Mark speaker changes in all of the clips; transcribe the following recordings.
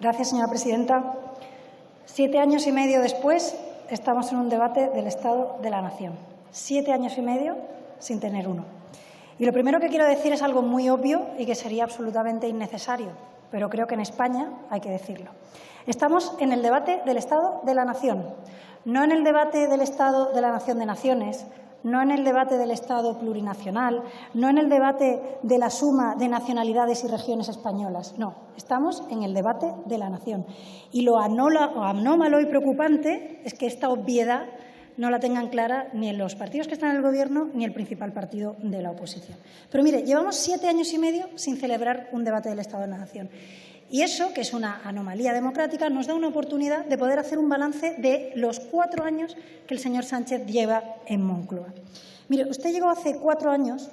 Speaker 1: Gracias, señora presidenta. 7 años y medio después, estamos en un debate del Estado de la Nación. 7 años y medio sin tener uno. Y lo primero que quiero decir es algo muy obvio y que sería absolutamente innecesario, pero creo que en España hay que decirlo. Estamos en el debate del Estado de la Nación, no en el debate del Estado de la Nación de naciones, no en el debate del Estado plurinacional, no en el debate de la suma de nacionalidades y regiones españolas. No, estamos en el debate de la nación. Y lo anómalo y preocupante es que esta obviedad no la tengan clara ni en los partidos que están en el Gobierno ni el principal partido de la oposición. Pero mire, llevamos 7 años y medio sin celebrar un debate del Estado de la Nación. Y eso, que es una anomalía democrática, nos da una oportunidad de poder hacer un balance de los 4 años que el señor Sánchez lleva en Moncloa. Mire, usted llegó hace 4 años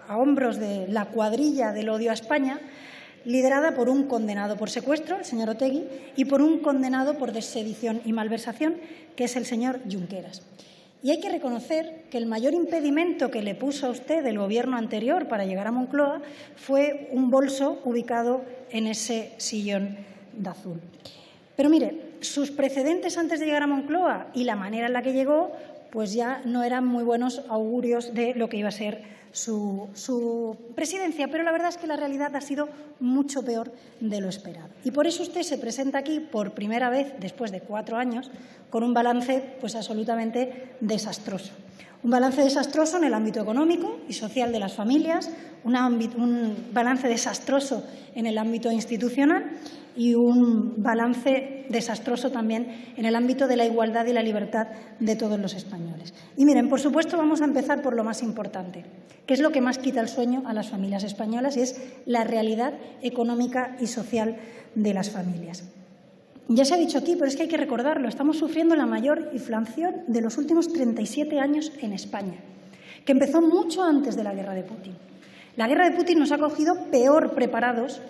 Speaker 1: a hombros de la cuadrilla del odio a España, liderada por un condenado por secuestro, el señor Otegi, y por un condenado por sedición y malversación, que es el señor Junqueras. Y hay que reconocer que el mayor impedimento que le puso a usted el Gobierno anterior para llegar a Moncloa fue un bolso ubicado en ese sillón de azul. Pero mire, sus precedentes antes de llegar a Moncloa y la manera en la que llegó, pues ya no eran muy buenos augurios de lo que iba a ser su presidencia, pero la verdad es que la realidad ha sido mucho peor de lo esperado. Y por eso usted se presenta aquí por primera vez, después de 4 años, con un balance pues absolutamente desastroso. Un balance desastroso en el ámbito económico y social de las familias, un balance desastroso en el ámbito institucional y un balance desastroso también en el ámbito de la igualdad y la libertad de todos los españoles. Y miren, por supuesto, vamos a empezar por lo más importante, que es lo que más quita el sueño a las familias españolas, y es la realidad económica y social de las familias. Ya se ha dicho aquí, pero es que hay que recordarlo, estamos sufriendo la mayor inflación de los últimos 37 años en España, que empezó mucho antes de la guerra de Putin. La guerra de Putin nos ha cogido peor preparados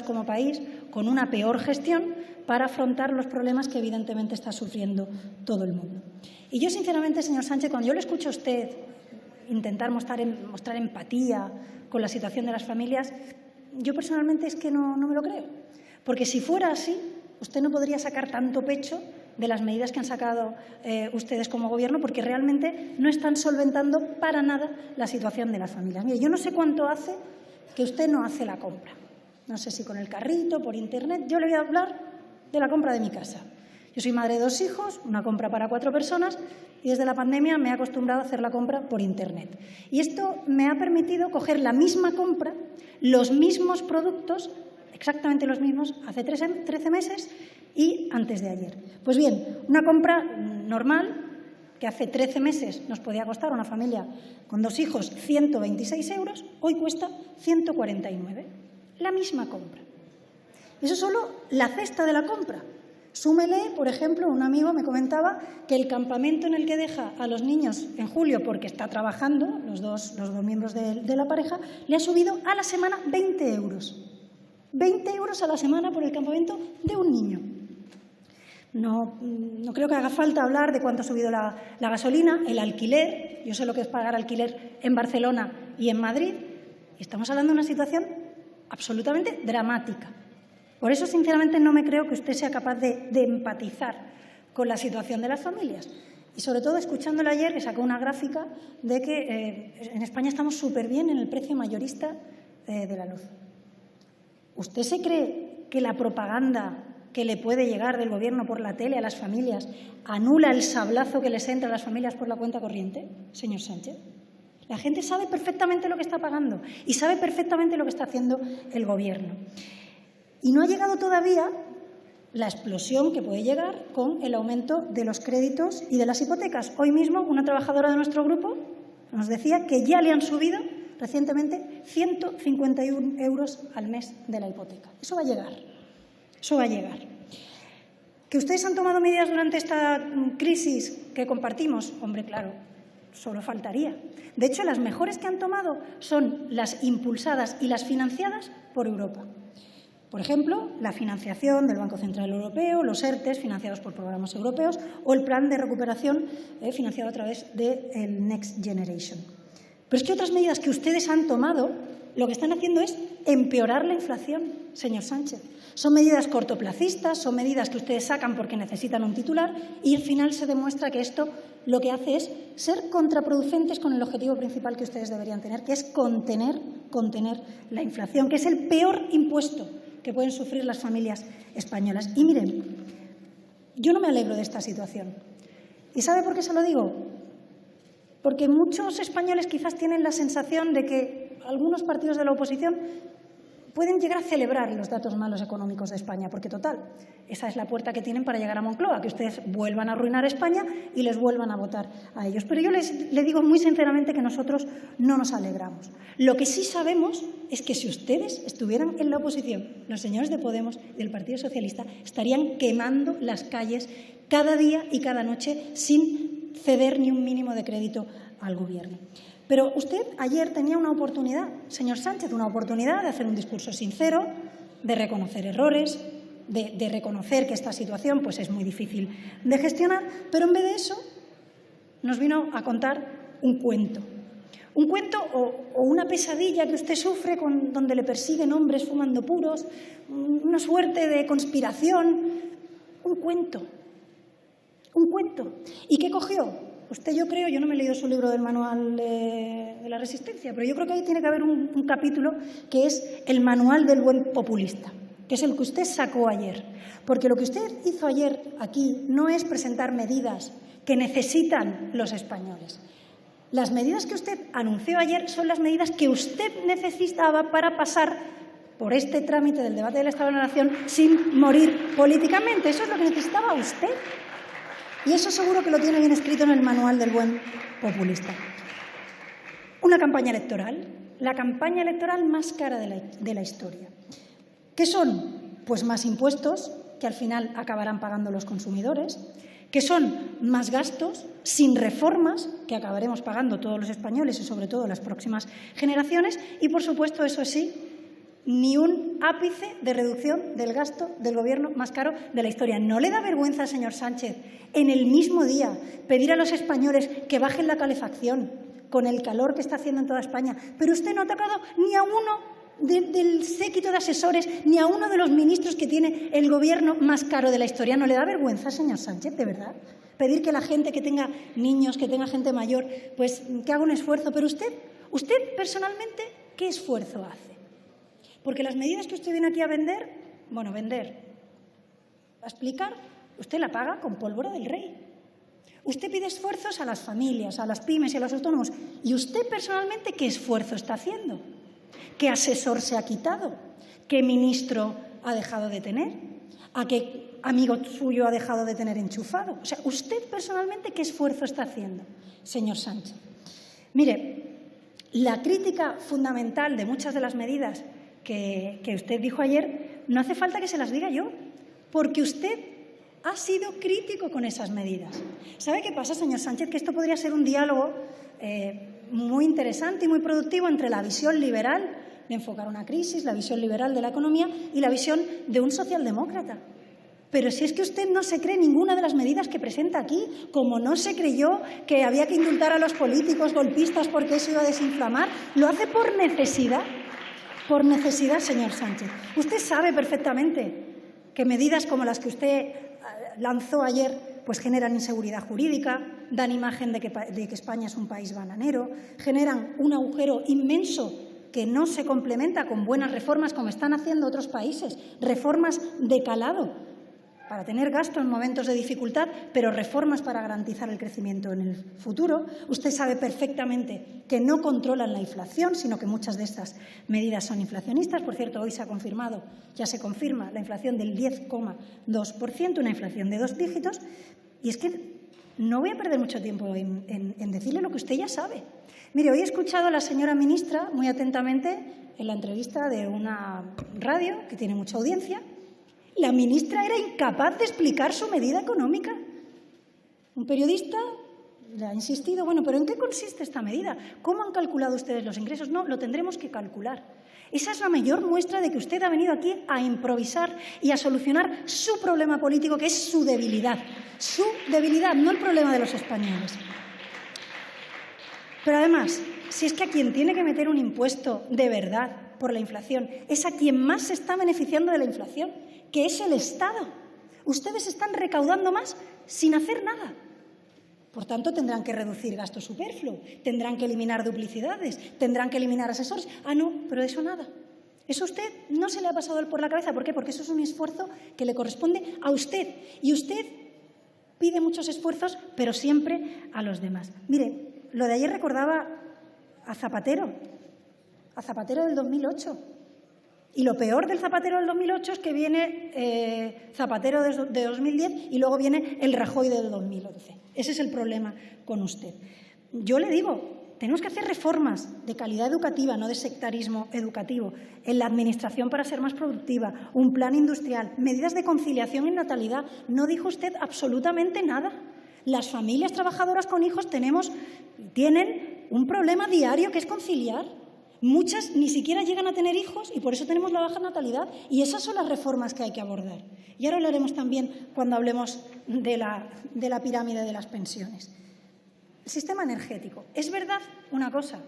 Speaker 1: como país, con una peor gestión para afrontar los problemas que evidentemente está sufriendo todo el mundo. Y yo, sinceramente, señor Sánchez, cuando yo le escucho a usted intentar mostrar empatía con la situación de las familias, yo personalmente es que no me lo creo. Porque si fuera así, usted no podría sacar tanto pecho de las medidas que han sacado ustedes como Gobierno, porque realmente no están solventando para nada la situación de las familias. Mire, yo no sé cuánto hace que usted no hace la compra. No sé si con el carrito, por Internet. Yo le voy a hablar de la compra de mi casa. Yo soy madre de 2 hijos, una compra para 4 personas, y desde la pandemia me he acostumbrado a hacer la compra por Internet. Y esto me ha permitido coger la misma compra, los mismos productos, exactamente los mismos, hace 13 meses y antes de ayer. Pues bien, una compra normal, que hace 13 meses nos podía costar a una familia con 2 hijos 126 euros, hoy cuesta 149. La misma compra. Eso es solo la cesta de la compra. Súmele, por ejemplo, un amigo me comentaba que el campamento en el que deja a los niños en julio, porque está trabajando, los dos miembros de la pareja, le ha subido a la semana 20 euros. 20 euros a la semana por el campamento de un niño. No creo que haga falta hablar de cuánto ha subido la gasolina, el alquiler. Yo sé lo que es pagar alquiler en Barcelona y en Madrid. Y estamos hablando de una situación absolutamente dramática. Por eso, sinceramente, no me creo que usted sea capaz de empatizar con la situación de las familias. Y, sobre todo, escuchándole ayer, que sacó una gráfica de que en España estamos súper bien en el precio mayorista de la luz. ¿Usted se cree que la propaganda que le puede llegar del Gobierno por la tele a las familias anula el sablazo que les entra a las familias por la cuenta corriente, señor Sánchez? La gente sabe perfectamente lo que está pagando y sabe perfectamente lo que está haciendo el Gobierno. Y no ha llegado todavía la explosión que puede llegar con el aumento de los créditos y de las hipotecas. Hoy mismo una trabajadora de nuestro grupo nos decía que ya le han subido recientemente 151 euros al mes de la hipoteca. Eso va a llegar. Eso va a llegar. ¿Que ustedes han tomado medidas durante esta crisis que compartimos? Hombre, claro, solo faltaría. De hecho, las mejores que han tomado son las impulsadas y las financiadas por Europa. Por ejemplo, la financiación del Banco Central Europeo, los ERTE financiados por programas europeos o el plan de recuperación financiado a través del Next Generation. Pero es que otras medidas que ustedes han tomado lo que están haciendo es empeorar la inflación, señor Sánchez. Son medidas cortoplacistas, son medidas que ustedes sacan porque necesitan un titular y al final se demuestra que esto lo que hace es ser contraproducentes con el objetivo principal que ustedes deberían tener, que es contener la inflación, que es el peor impuesto que pueden sufrir las familias españolas. Y miren, yo no me alegro de esta situación. ¿Y sabe por qué se lo digo? Porque muchos españoles quizás tienen la sensación de que algunos partidos de la oposición pueden llegar a celebrar los datos malos económicos de España, porque, total, esa es la puerta que tienen para llegar a Moncloa, que ustedes vuelvan a arruinar España y les vuelvan a votar a ellos. Pero yo les digo muy sinceramente que nosotros no nos alegramos. Lo que sí sabemos es que si ustedes estuvieran en la oposición, los señores de Podemos y del Partido Socialista estarían quemando las calles cada día y cada noche sin ceder ni un mínimo de crédito al Gobierno. Pero usted ayer tenía una oportunidad, señor Sánchez, una oportunidad de hacer un discurso sincero, de reconocer errores, de reconocer que esta situación pues, es muy difícil de gestionar, pero en vez de eso nos vino a contar un cuento. Un cuento o una pesadilla que usted sufre donde le persiguen hombres fumando puros, una suerte de conspiración, un cuento. Un cuento. ¿Y qué cogió? Usted, yo no me he leído su libro del manual de la resistencia, pero yo creo que ahí tiene que haber un capítulo que es el manual del buen populista, que es el que usted sacó ayer. Porque lo que usted hizo ayer aquí no es presentar medidas que necesitan los españoles. Las medidas que usted anunció ayer son las medidas que usted necesitaba para pasar por este trámite del debate del Estado de la Nación sin morir políticamente. Eso es lo que necesitaba usted. Y eso seguro que lo tiene bien escrito en el manual del buen populista. Una campaña electoral, la campaña electoral más cara de la historia. ¿Qué son? Pues más impuestos, que al final acabarán pagando los consumidores, que son más gastos, sin reformas, que acabaremos pagando todos los españoles y sobre todo las próximas generaciones, y por supuesto, eso sí, ni un ápice de reducción del gasto del Gobierno más caro de la historia. ¿No le da vergüenza, señor Sánchez, en el mismo día pedir a los españoles que bajen la calefacción con el calor que está haciendo en toda España? Pero usted no ha tocado ni a uno del séquito de asesores, ni a uno de los ministros que tiene el Gobierno más caro de la historia. ¿No le da vergüenza, señor Sánchez, de verdad? Pedir que la gente que tenga niños, que tenga gente mayor, pues que haga un esfuerzo. Pero usted personalmente, ¿qué esfuerzo hace? Porque las medidas que usted viene aquí a vender, a explicar, usted la paga con pólvora del rey. Usted pide esfuerzos a las familias, a las pymes y a los autónomos. ¿Y usted personalmente qué esfuerzo está haciendo? ¿Qué asesor se ha quitado? ¿Qué ministro ha dejado de tener? ¿A qué amigo suyo ha dejado de tener enchufado? O sea, ¿usted personalmente qué esfuerzo está haciendo, señor Sánchez? Mire, la crítica fundamental de muchas de las medidas que usted dijo ayer, no hace falta que se las diga yo, porque usted ha sido crítico con esas medidas. ¿Sabe qué pasa, señor Sánchez? Que esto podría ser un diálogo muy interesante y muy productivo entre la visión liberal de enfocar una crisis, la visión liberal de la economía y la visión de un socialdemócrata. Pero si es que usted no se cree ninguna de las medidas que presenta aquí, como no se creyó que había que indultar a los políticos golpistas porque eso iba a desinflamar, lo hace por necesidad. Por necesidad, señor Sánchez. Usted sabe perfectamente que medidas como las que usted lanzó ayer pues generan inseguridad jurídica, dan imagen de que España es un país bananero, generan un agujero inmenso que no se complementa con buenas reformas como están haciendo otros países, reformas de calado para tener gasto en momentos de dificultad, pero reformas para garantizar el crecimiento en el futuro. Usted sabe perfectamente que no controlan la inflación, sino que muchas de estas medidas son inflacionistas. Por cierto, hoy ya se confirma la inflación del 10,2%, una inflación de 2 dígitos. Y es que no voy a perder mucho tiempo en decirle lo que usted ya sabe. Mire, hoy he escuchado a la señora ministra muy atentamente en la entrevista de una radio que tiene mucha audiencia. La ministra era incapaz de explicar su medida económica. Un periodista le ha insistido, ¿pero en qué consiste esta medida? ¿Cómo han calculado ustedes los ingresos? No, lo tendremos que calcular. Esa es la mayor muestra de que usted ha venido aquí a improvisar y a solucionar su problema político, que es su debilidad. Su debilidad, no el problema de los españoles. Pero además, si es que a quien tiene que meter un impuesto de verdad por la inflación es a quien más se está beneficiando de la inflación, que es el Estado. Ustedes están recaudando más sin hacer nada. Por tanto, tendrán que reducir gasto superfluo, tendrán que eliminar duplicidades, tendrán que eliminar asesores. Ah, no, pero de eso nada. Eso a usted no se le ha pasado por la cabeza. ¿Por qué? Porque eso es un esfuerzo que le corresponde a usted. Y usted pide muchos esfuerzos, pero siempre a los demás. Mire, lo de ayer recordaba a Zapatero del 2008. Y lo peor del Zapatero del 2008 es que viene Zapatero de 2010 y luego viene el Rajoy del 2011. Ese es el problema con usted. Yo le digo, tenemos que hacer reformas de calidad educativa, no de sectarismo educativo, en la Administración para ser más productiva, un plan industrial, medidas de conciliación y natalidad. No dijo usted absolutamente nada. Las familias trabajadoras con hijos tienen un problema diario que es conciliar. Muchas ni siquiera llegan a tener hijos y por eso tenemos la baja natalidad. Y esas son las reformas que hay que abordar. Y ahora lo haremos también cuando hablemos de la pirámide de las pensiones. El sistema energético. Es verdad una cosa,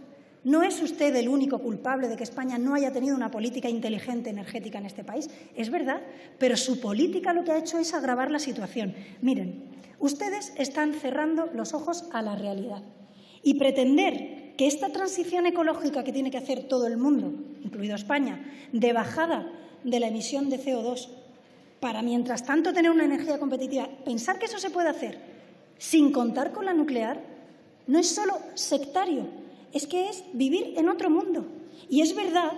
Speaker 1: no es usted el único culpable de que España no haya tenido una política inteligente energética en este país. Es verdad, pero su política lo que ha hecho es agravar la situación. Miren, ustedes están cerrando los ojos a la realidad y pretender que esta transición ecológica que tiene que hacer todo el mundo, incluido España, de bajada de la emisión de CO2, para mientras tanto tener una energía competitiva, pensar que eso se puede hacer sin contar con la nuclear, no es solo sectario, es que es vivir en otro mundo. Y es verdad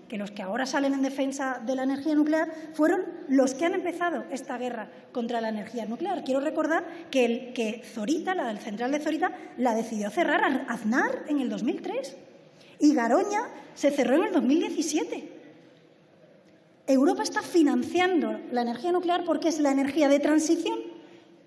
Speaker 1: que los que ahora salen en defensa de la energía nuclear fueron los que han empezado esta guerra contra la energía nuclear. Quiero recordar que Zorita, la central de Zorita, la decidió cerrar Aznar en el 2003 y Garoña se cerró en el 2017. Europa está financiando la energía nuclear porque es la energía de transición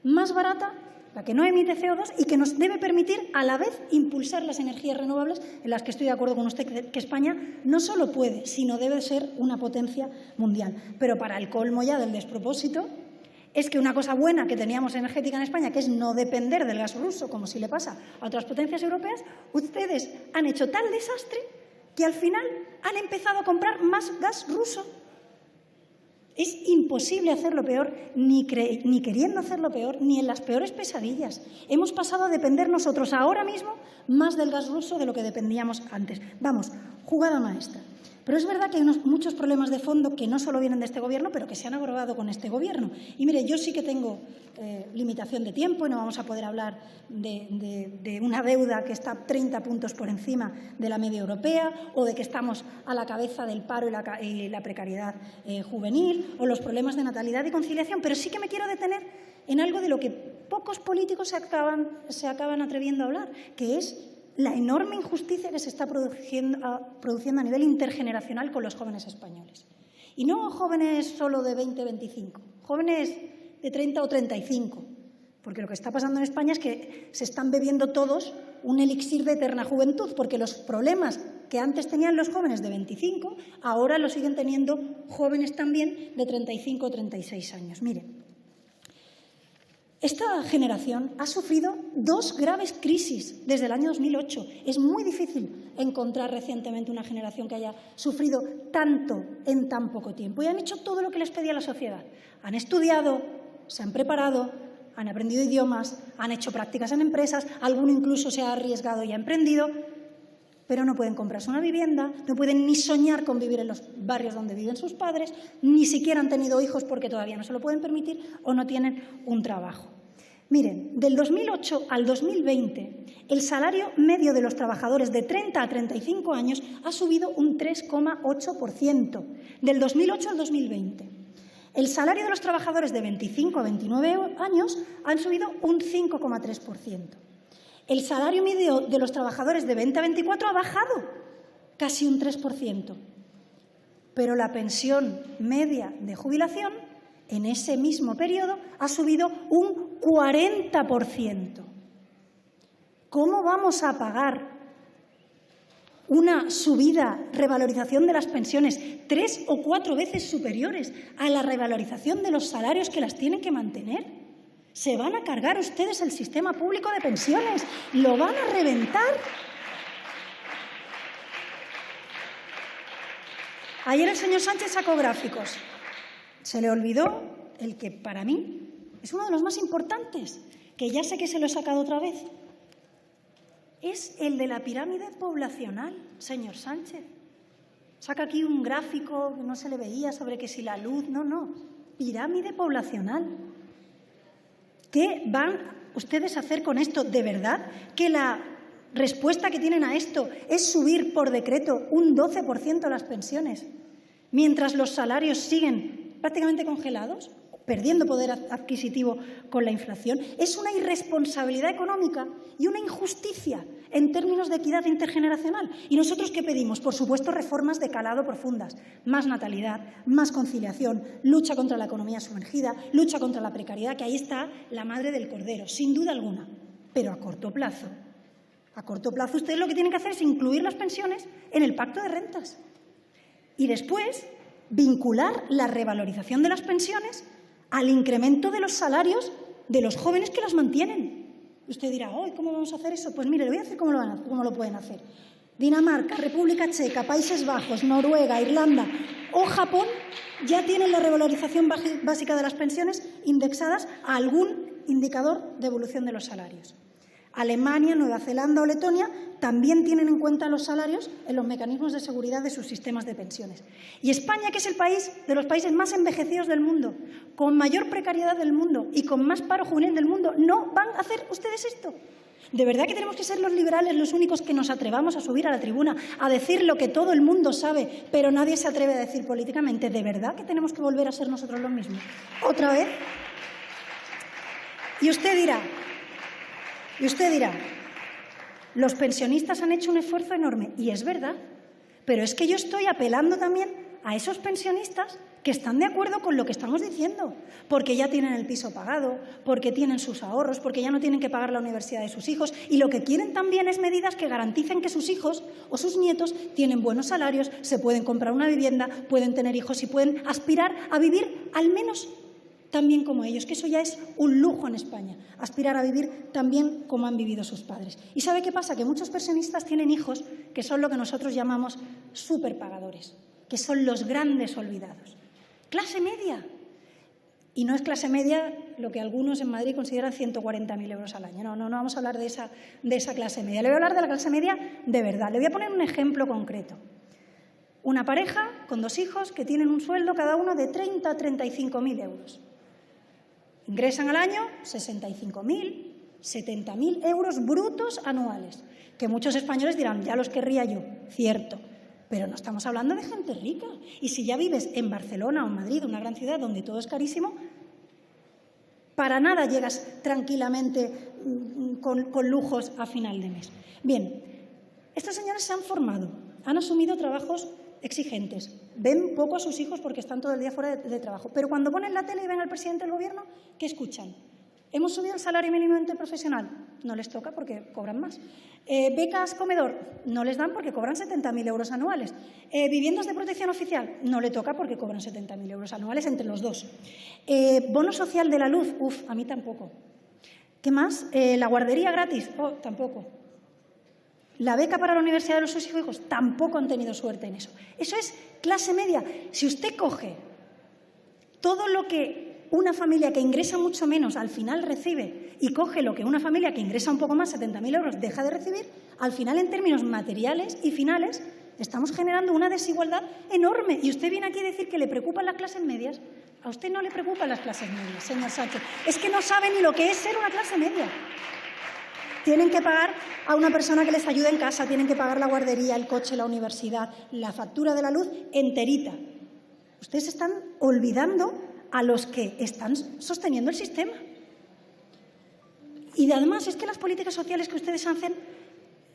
Speaker 1: más barata, la que no emite CO2 y que nos debe permitir a la vez impulsar las energías renovables, en las que estoy de acuerdo con usted que España no solo puede, sino debe ser una potencia mundial. Pero para el colmo ya del despropósito es que una cosa buena que teníamos energética en España, que es no depender del gas ruso, como si le pasa a otras potencias europeas, ustedes han hecho tal desastre que al final han empezado a comprar más gas ruso. Es imposible hacerlo peor, ni queriendo hacerlo peor, ni en las peores pesadillas. Hemos pasado a depender nosotros ahora mismo más del gas ruso de lo que dependíamos antes. Vamos, jugada maestra. Pero es verdad que hay muchos problemas de fondo que no solo vienen de este Gobierno, pero que se han agravado con este Gobierno. Y mire, yo sí que tengo limitación de tiempo y no vamos a poder hablar de una deuda que está 30 puntos por encima de la media europea o de que estamos a la cabeza del paro y la precariedad juvenil o los problemas de natalidad y conciliación. Pero sí que me quiero detener en algo de lo que pocos políticos se acaban atreviendo a hablar, que es la enorme injusticia que se está produciendo a nivel intergeneracional con los jóvenes españoles. Y no jóvenes solo de 20, 25, jóvenes de 30 o 35, porque lo que está pasando en España es que se están bebiendo todos un elixir de eterna juventud, porque los problemas que antes tenían los jóvenes de 25, ahora los siguen teniendo jóvenes también de 35 o 36 años. Miren. Esta generación ha sufrido dos graves crisis desde el año 2008. Es muy difícil encontrar recientemente una generación que haya sufrido tanto en tan poco tiempo. Y han hecho todo lo que les pedía la sociedad. Han estudiado, se han preparado, han aprendido idiomas, han hecho prácticas en empresas, alguno incluso se ha arriesgado y ha emprendido, pero no pueden comprarse una vivienda, no pueden ni soñar con vivir en los barrios donde viven sus padres, ni siquiera han tenido hijos porque todavía no se lo pueden permitir o no tienen un trabajo. Miren, del 2008 al 2020, el salario medio de los trabajadores de 30 a 35 años ha subido un 3,8%, del 2008 al 2020. El salario de los trabajadores de 25 a 29 años han subido un 5,3%. El salario medio de los trabajadores de 20 a 24 ha bajado casi un 3%. Pero la pensión media de jubilación en ese mismo periodo ha subido un 40%. ¿Cómo vamos a pagar una subida, revalorización de las pensiones 3 o 4 veces superiores a la revalorización de los salarios que las tienen que mantener? Se van a cargar ustedes el sistema público de pensiones, lo van a reventar. Ayer el señor Sánchez sacó gráficos. Se le olvidó el que, para mí, es uno de los más importantes, que ya sé que se lo he sacado otra vez. Es el de la pirámide poblacional, señor Sánchez. Saca aquí un gráfico que no se le veía sobre que si la luz… No. Pirámide poblacional. ¿Qué van ustedes a hacer con esto? ¿De verdad que la respuesta que tienen a esto es subir por decreto un 12% las pensiones, mientras los salarios siguen prácticamente congelados, perdiendo poder adquisitivo con la inflación? Es una irresponsabilidad económica y una injusticia en términos de equidad intergeneracional. ¿Y nosotros qué pedimos? Por supuesto, reformas de calado profundas, más natalidad, más conciliación, lucha contra la economía sumergida, lucha contra la precariedad, que ahí está la madre del cordero, sin duda alguna, pero a corto plazo. A corto plazo ustedes lo que tienen que hacer es incluir las pensiones en el pacto de rentas y después vincular la revalorización de las pensiones al incremento de los salarios de los jóvenes que las mantienen. Usted dirá, ¿cómo vamos a hacer eso? Pues mire, le voy a decir cómo lo pueden hacer. Dinamarca, República Checa, Países Bajos, Noruega, Irlanda o Japón ya tienen la revalorización básica de las pensiones indexadas a algún indicador de evolución de los salarios. Alemania, Nueva Zelanda o Letonia también tienen en cuenta los salarios en los mecanismos de seguridad de sus sistemas de pensiones. Y España, que es el país de los países más envejecidos del mundo, con mayor precariedad del mundo y con más paro juvenil del mundo, ¿no van a hacer ustedes esto? ¿De verdad que tenemos que ser los liberales los únicos que nos atrevamos a subir a la tribuna a decir lo que todo el mundo sabe, pero nadie se atreve a decir políticamente? ¿De verdad que tenemos que volver a ser nosotros los mismos? ¿Otra vez? Y usted dirá, los pensionistas han hecho un esfuerzo enorme, y es verdad, pero es que yo estoy apelando también a esos pensionistas que están de acuerdo con lo que estamos diciendo, porque ya tienen el piso pagado, porque tienen sus ahorros, porque ya no tienen que pagar la universidad de sus hijos, y lo que quieren también es medidas que garanticen que sus hijos o sus nietos tienen buenos salarios, se pueden comprar una vivienda, pueden tener hijos y pueden aspirar a vivir al menos también como ellos, que eso ya es un lujo en España, aspirar a vivir también como han vivido sus padres. ¿Y sabe qué pasa? Que muchos pensionistas tienen hijos que son lo que nosotros llamamos superpagadores, que son los grandes olvidados. Clase media. Y no es clase media lo que algunos en Madrid consideran 140.000 euros al año. No vamos a hablar de esa clase media. Le voy a hablar de la clase media de verdad. Le voy a poner un ejemplo concreto. Una pareja con 2 hijos que tienen un sueldo cada uno de 30 a 35.000 euros. Ingresan al año 65.000, 70.000 euros brutos anuales, que muchos españoles dirán, ya los querría yo, cierto, pero no estamos hablando de gente rica. Y si ya vives en Barcelona o en Madrid, una gran ciudad donde todo es carísimo, para nada llegas tranquilamente con lujos a final de mes. Bien, estos señores se han formado, han asumido trabajos exigentes, ven poco a sus hijos porque están todo el día fuera de trabajo, pero cuando ponen la tele y ven al presidente del Gobierno, ¿qué escuchan? ¿Hemos subido el salario mínimo interprofesional? No les toca porque cobran más. ¿Becas comedor? No les dan porque cobran 70.000 euros anuales. ¿Viviendas de protección oficial? No le toca porque cobran 70.000 euros anuales entre los dos. ¿Bono social de la luz? A mí tampoco. ¿Qué más? ¿La guardería gratis? Tampoco. ¿La beca para la universidad de sus hijos? Tampoco han tenido suerte en eso. Eso es clase media. Si usted coge todo lo que una familia que ingresa mucho menos al final recibe y coge lo que una familia que ingresa un poco más, 70.000 euros, deja de recibir, al final en términos materiales y finales estamos generando una desigualdad enorme. Y usted viene aquí a decir que le preocupan las clases medias. A usted no le preocupan las clases medias, señor Sánchez. Es que no sabe ni lo que es ser una clase media. Tienen que pagar a una persona que les ayude en casa, tienen que pagar la guardería, el coche, la universidad, la factura de la luz enterita. Ustedes están olvidando a los que están sosteniendo el sistema. Y además es que las políticas sociales que ustedes hacen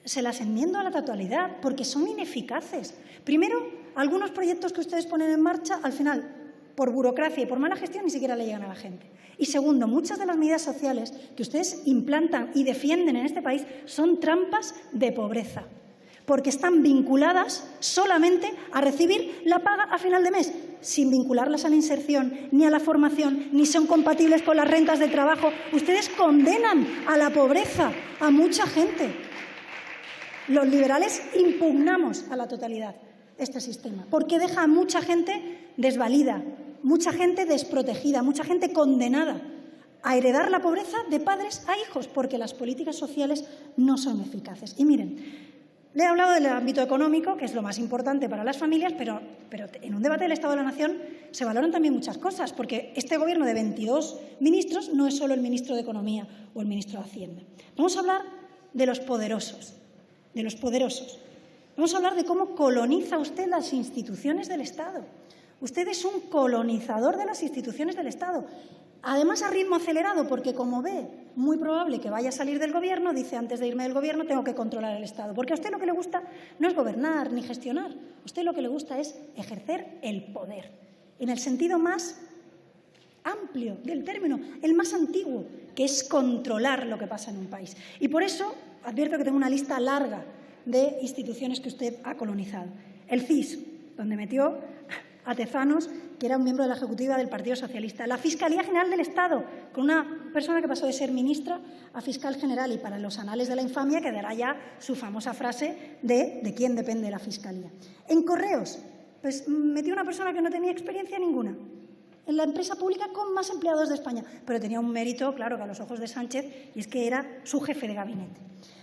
Speaker 1: se las enmiendo a la totalidad porque son ineficaces. Primero, algunos proyectos que ustedes ponen en marcha, al final, por burocracia y por mala gestión, ni siquiera le llegan a la gente. Y segundo, muchas de las medidas sociales que ustedes implantan y defienden en este país son trampas de pobreza, porque están vinculadas solamente a recibir la paga a final de mes, sin vincularlas a la inserción, ni a la formación, ni son compatibles con las rentas de trabajo. Ustedes condenan a la pobreza a mucha gente. Los liberales impugnamos a la totalidad este sistema, porque deja a mucha gente desvalida, mucha gente desprotegida, mucha gente condenada a heredar la pobreza de padres a hijos, porque las políticas sociales no son eficaces. Y miren, le he hablado del ámbito económico, que es lo más importante para las familias, pero en un debate del Estado de la Nación se valoran también muchas cosas, porque este Gobierno de 22 ministros no es solo el ministro de Economía o el ministro de Hacienda. Vamos a hablar de los poderosos, de los poderosos. Vamos a hablar de cómo coloniza usted las instituciones del Estado. Usted es un colonizador de las instituciones del Estado. Además, a ritmo acelerado, porque como ve muy probable que vaya a salir del Gobierno, dice antes de irme del Gobierno tengo que controlar el Estado. Porque a usted lo que le gusta no es gobernar ni gestionar. A usted lo que le gusta es ejercer el poder, en el sentido más amplio del término, el más antiguo, que es controlar lo que pasa en un país. Y por eso advierto que tengo una lista larga de instituciones que usted ha colonizado. El CIS, donde metió a Tezanos, que era un miembro de la Ejecutiva del Partido Socialista. La Fiscalía General del Estado, con una persona que pasó de ser ministra a fiscal general, y para los anales de la infamia quedará ya su famosa frase de quién depende la Fiscalía. En Correos, pues metió una persona que no tenía experiencia ninguna, en la empresa pública con más empleados de España, pero tenía un mérito, claro, que a los ojos de Sánchez, y es que era su jefe de gabinete.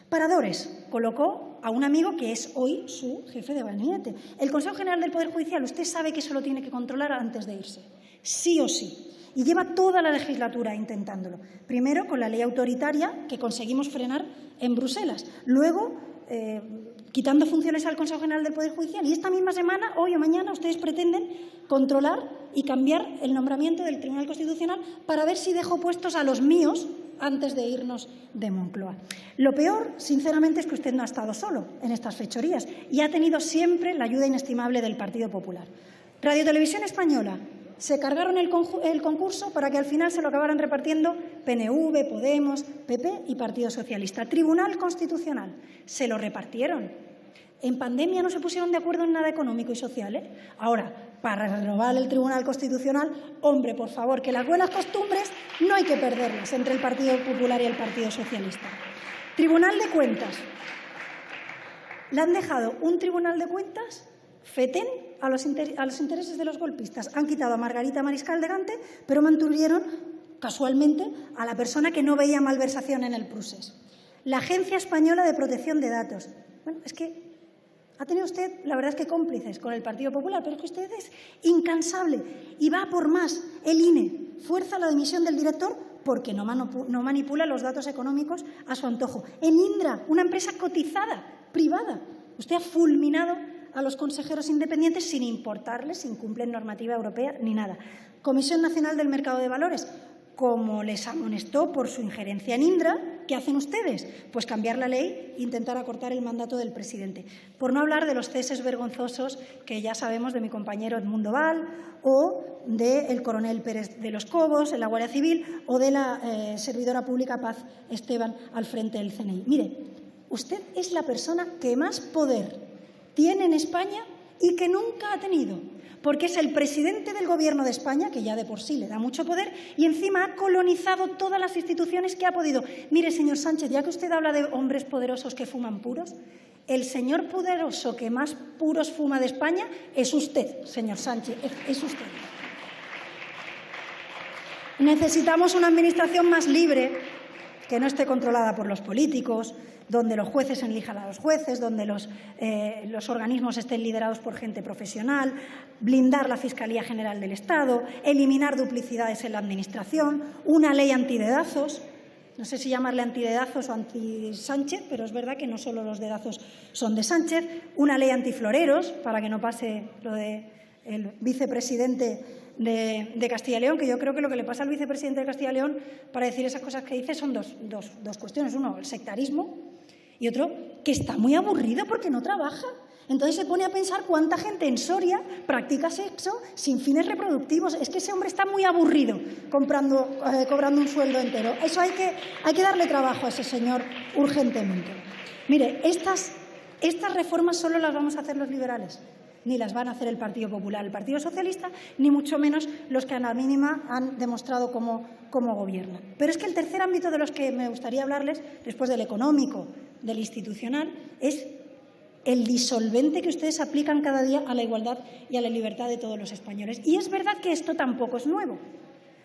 Speaker 1: Paradores, colocó a un amigo que es hoy su jefe de gabinete. El Consejo General del Poder Judicial, usted sabe que eso lo tiene que controlar antes de irse, sí o sí. Y lleva toda la legislatura intentándolo. Primero con la ley autoritaria que conseguimos frenar en Bruselas. Luego quitando funciones al Consejo General del Poder Judicial. Y esta misma semana, hoy o mañana, ustedes pretenden controlar y cambiar el nombramiento del Tribunal Constitucional para ver si dejo puestos a los míos antes de irnos de Moncloa. Lo peor, sinceramente, es que usted no ha estado solo en estas fechorías y ha tenido siempre la ayuda inestimable del Partido Popular. Radio Televisión Española. Se cargaron el concurso para que al final se lo acabaran repartiendo PNV, Podemos, PP y Partido Socialista. Tribunal Constitucional. Se lo repartieron. En pandemia no se pusieron de acuerdo en nada económico y social, ¿eh? Ahora, para renovar el Tribunal Constitucional, hombre, por favor, que las buenas costumbres no hay que perderlas entre el Partido Popular y el Partido Socialista. Tribunal de Cuentas. Le han dejado un Tribunal de Cuentas fetén a los intereses de los golpistas. Han quitado a Margarita Mariscal de Gante, pero mantuvieron casualmente a la persona que no veía malversación en el Prusés. La Agencia Española de Protección de Datos. Bueno, es que ha tenido usted, la verdad es que cómplices con el Partido Popular, pero es que usted es incansable y va por más. El INE fuerza la dimisión del director porque no manipula los datos económicos a su antojo. En Indra, una empresa cotizada, privada, usted ha fulminado a los consejeros independientes sin importarles, sin cumplir normativa europea ni nada. Comisión Nacional del Mercado de Valores. Como les amonestó por su injerencia en Indra, ¿qué hacen ustedes? Pues cambiar la ley e intentar acortar el mandato del presidente. Por no hablar de los ceses vergonzosos que ya sabemos de mi compañero Edmundo Val o del coronel Pérez de los Cobos en la Guardia Civil o de la servidora pública Paz Esteban al frente del CNI. Mire, usted es la persona que más poder tiene en España y que nunca ha tenido, porque es el presidente del Gobierno de España, que ya de por sí le da mucho poder, y encima ha colonizado todas las instituciones que ha podido. Mire, señor Sánchez, ya que usted habla de hombres poderosos que fuman puros, el señor poderoso que más puros fuma de España es usted, señor Sánchez, es usted. Necesitamos una administración más libre, que no esté controlada por los políticos, donde los jueces elijan a los jueces, donde los organismos estén liderados por gente profesional, blindar la Fiscalía General del Estado, eliminar duplicidades en la Administración, una ley antidedazos. No sé si llamarle antidedazos o anti-Sánchez, pero es verdad que no solo los dedazos son de Sánchez. Una ley antifloreros, para que no pase lo del vicepresidente de Castilla y León, que yo creo que lo que le pasa al vicepresidente de Castilla y León para decir esas cosas que dice son dos cuestiones. Uno, el sectarismo, y otro, que está muy aburrido porque no trabaja. Entonces se pone a pensar cuánta gente en Soria practica sexo sin fines reproductivos. Es que ese hombre está muy aburrido cobrando un sueldo entero. Eso hay que darle trabajo a ese señor urgentemente. Mire, estas reformas solo las vamos a hacer los liberales, ni las van a hacer el Partido Popular, el Partido Socialista, ni mucho menos los que a la mínima han demostrado cómo gobiernan. Pero es que el tercer ámbito de los que me gustaría hablarles, después del económico, del institucional, es el disolvente que ustedes aplican cada día a la igualdad y a la libertad de todos los españoles. Y es verdad que esto tampoco es nuevo,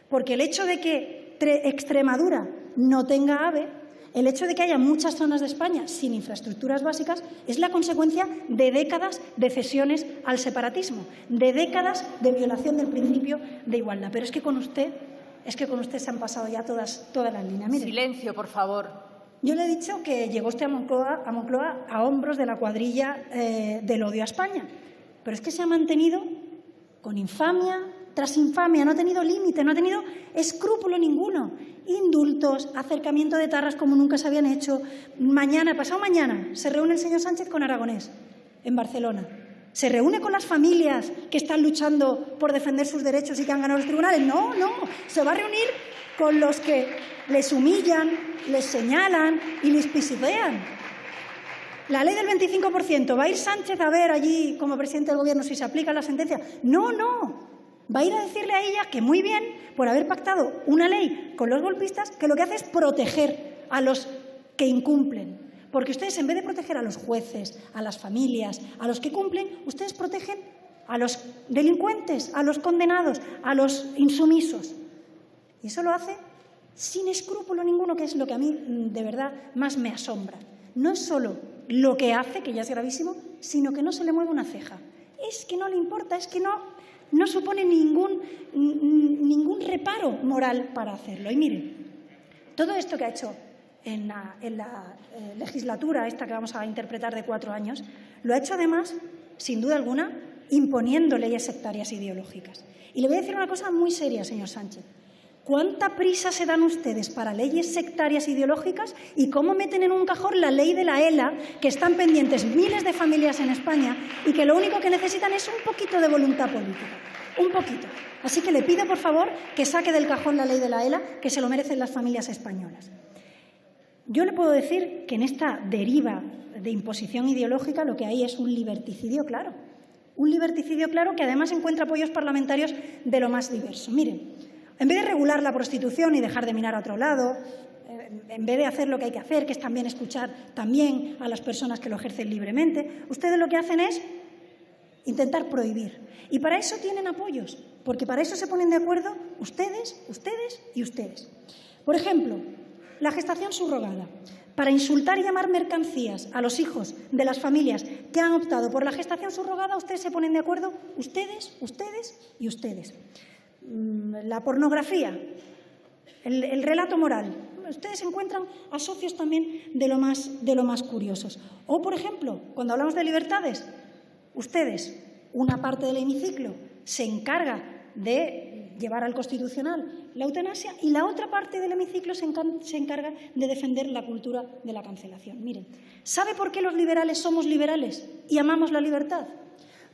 Speaker 1: porque el hecho de que Extremadura no tenga AVE, el hecho de que haya muchas zonas de España sin infraestructuras básicas, es la consecuencia de décadas de cesiones al separatismo, de décadas de violación del principio de igualdad. Pero es que con usted se han pasado ya todas las líneas. Mire,
Speaker 2: silencio, por favor.
Speaker 1: Yo le he dicho que llegó usted a Moncloa a hombros de la cuadrilla del odio a España, pero es que se ha mantenido con infamia tras infamia, no ha tenido límite, no ha tenido escrúpulo ninguno. Indultos, acercamiento de etarras como nunca se habían hecho. Pasado mañana, se reúne el señor Sánchez con Aragonés en Barcelona. ¿Se reúne con las familias que están luchando por defender sus derechos y que han ganado los tribunales? No, se va a reunir con los que les humillan, les señalan y les pisotean. La ley del 25%, ¿va a ir Sánchez a ver allí como presidente del Gobierno si se aplica la sentencia? No. Va a ir a decirle a ella que muy bien, por haber pactado una ley con los golpistas, que lo que hace es proteger a los que incumplen. Porque ustedes, en vez de proteger a los jueces, a las familias, a los que cumplen, ustedes protegen a los delincuentes, a los condenados, a los insumisos. Y eso lo hace sin escrúpulo ninguno, que es lo que a mí de verdad más me asombra. No es solo lo que hace, que ya es gravísimo, sino que no se le mueve una ceja. Es que no le importa, es que no supone ningún reparo moral para hacerlo. Y mire, todo esto que ha hecho en la legislatura esta que vamos a interpretar de 4 años, lo ha hecho además, sin duda alguna, imponiendo leyes sectarias ideológicas. Y le voy a decir una cosa muy seria, señor Sánchez. ¿Cuánta prisa se dan ustedes para leyes sectarias ideológicas y cómo meten en un cajón la ley de la ELA, que están pendientes miles de familias en España y que lo único que necesitan es un poquito de voluntad política? Un poquito. Así que le pido, por favor, que saque del cajón la ley de la ELA, que se lo merecen las familias españolas. Yo le puedo decir que en esta deriva de imposición ideológica lo que hay es un liberticidio claro. Un liberticidio claro que además encuentra apoyos parlamentarios de lo más diverso. Miren, en vez de regular la prostitución y dejar de mirar a otro lado, en vez de hacer lo que hay que hacer, que es también escuchar también a las personas que lo ejercen libremente, ustedes lo que hacen es intentar prohibir. Y para eso tienen apoyos, porque para eso se ponen de acuerdo ustedes y ustedes. Por ejemplo, la gestación subrogada. Para insultar y llamar mercancías a los hijos de las familias que han optado por la gestación subrogada, ustedes se ponen de acuerdo, ustedes y ustedes. La pornografía, el relato moral. Ustedes encuentran a socios también de lo más curiosos. O, por ejemplo, cuando hablamos de libertades, ustedes, una parte del hemiciclo, se encarga de llevar al Constitucional la eutanasia y la otra parte del hemiciclo se encarga de defender la cultura de la cancelación. Miren, ¿sabe por qué los liberales somos liberales y amamos la libertad?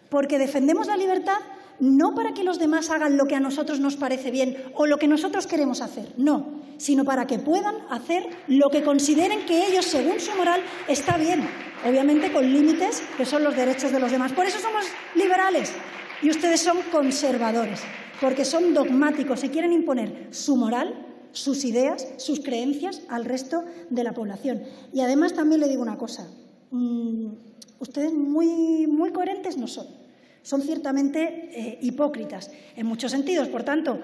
Speaker 1: Porque defendemos la libertad no para que los demás hagan lo que a nosotros nos parece bien o lo que nosotros queremos hacer, no, sino para que puedan hacer lo que consideren que ellos, según su moral, está bien, obviamente con límites que son los derechos de los demás. Por eso somos liberales y ustedes son conservadores, porque son dogmáticos y quieren imponer su moral, sus ideas, sus creencias al resto de la población. Y además también le digo una cosa, ustedes muy coherentes no son. Son ciertamente hipócritas en muchos sentidos. Por tanto,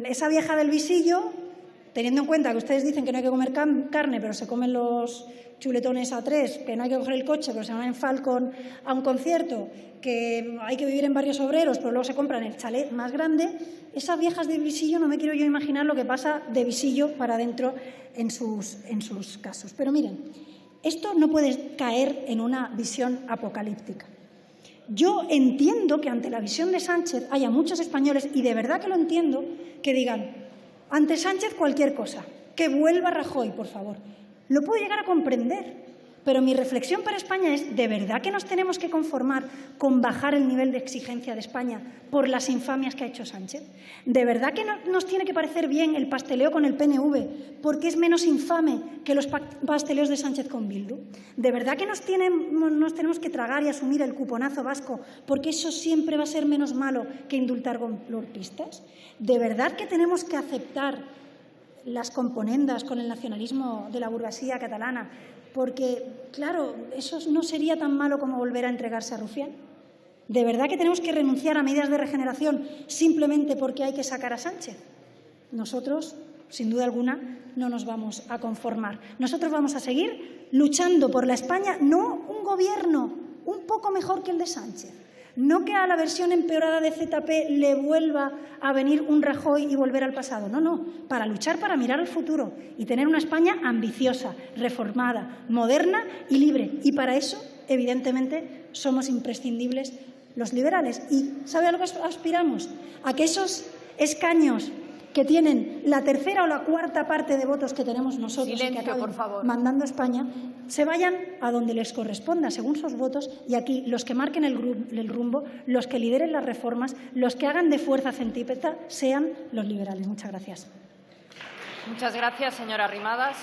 Speaker 1: esa vieja del visillo, teniendo en cuenta que ustedes dicen que no hay que comer carne, pero se comen los chuletones A3, que no hay que coger el coche, pero se van en Falcon a un concierto, que hay que vivir en barrios obreros, pero luego se compran el chalet más grande, esas viejas del visillo no me quiero yo imaginar lo que pasa de visillo para adentro en sus casos. Pero miren, esto no puede caer en una visión apocalíptica. Yo entiendo que ante la visión de Sánchez haya muchos españoles, y de verdad que lo entiendo, que digan, ante Sánchez cualquier cosa, que vuelva Rajoy, por favor. Lo puedo llegar a comprender, pero mi reflexión para España es, ¿de verdad que nos tenemos que conformar con bajar el nivel de exigencia de España por las infamias que ha hecho Sánchez? ¿De verdad que nos tiene que parecer bien el pasteleo con el PNV porque es menos infame que los pasteleos de Sánchez con Bildu? ¿De verdad que nos tenemos que tragar y asumir el cuponazo vasco porque eso siempre va a ser menos malo que indultar golpistas? ¿De verdad que tenemos que aceptar las componendas con el nacionalismo de la burguesía catalana porque, claro, eso no sería tan malo como volver a entregarse a Rufián. ¿De verdad que tenemos que renunciar a medidas de regeneración simplemente porque hay que sacar a Sánchez? Nosotros, sin duda alguna, no nos vamos a conformar. Nosotros vamos a seguir luchando por la España, no un gobierno un poco mejor que el de Sánchez, no que a la versión empeorada de ZP le vuelva a venir un Rajoy y volver al pasado. No, no, para luchar, para mirar al futuro y tener una España ambiciosa, reformada, moderna y libre. Y para eso, evidentemente, somos imprescindibles los liberales. ¿Y sabe a lo que aspiramos? A que esos escaños que tienen la tercera o la cuarta parte de votos que tenemos nosotros,
Speaker 2: Silencio,
Speaker 1: y que
Speaker 2: por favor,
Speaker 1: mandando a España, se vayan a donde les corresponda, según sus votos, y aquí los que marquen el rumbo, los que lideren las reformas, los que hagan de fuerza centrípeta, sean los liberales. Muchas gracias.
Speaker 2: Muchas gracias, señora Arrimadas.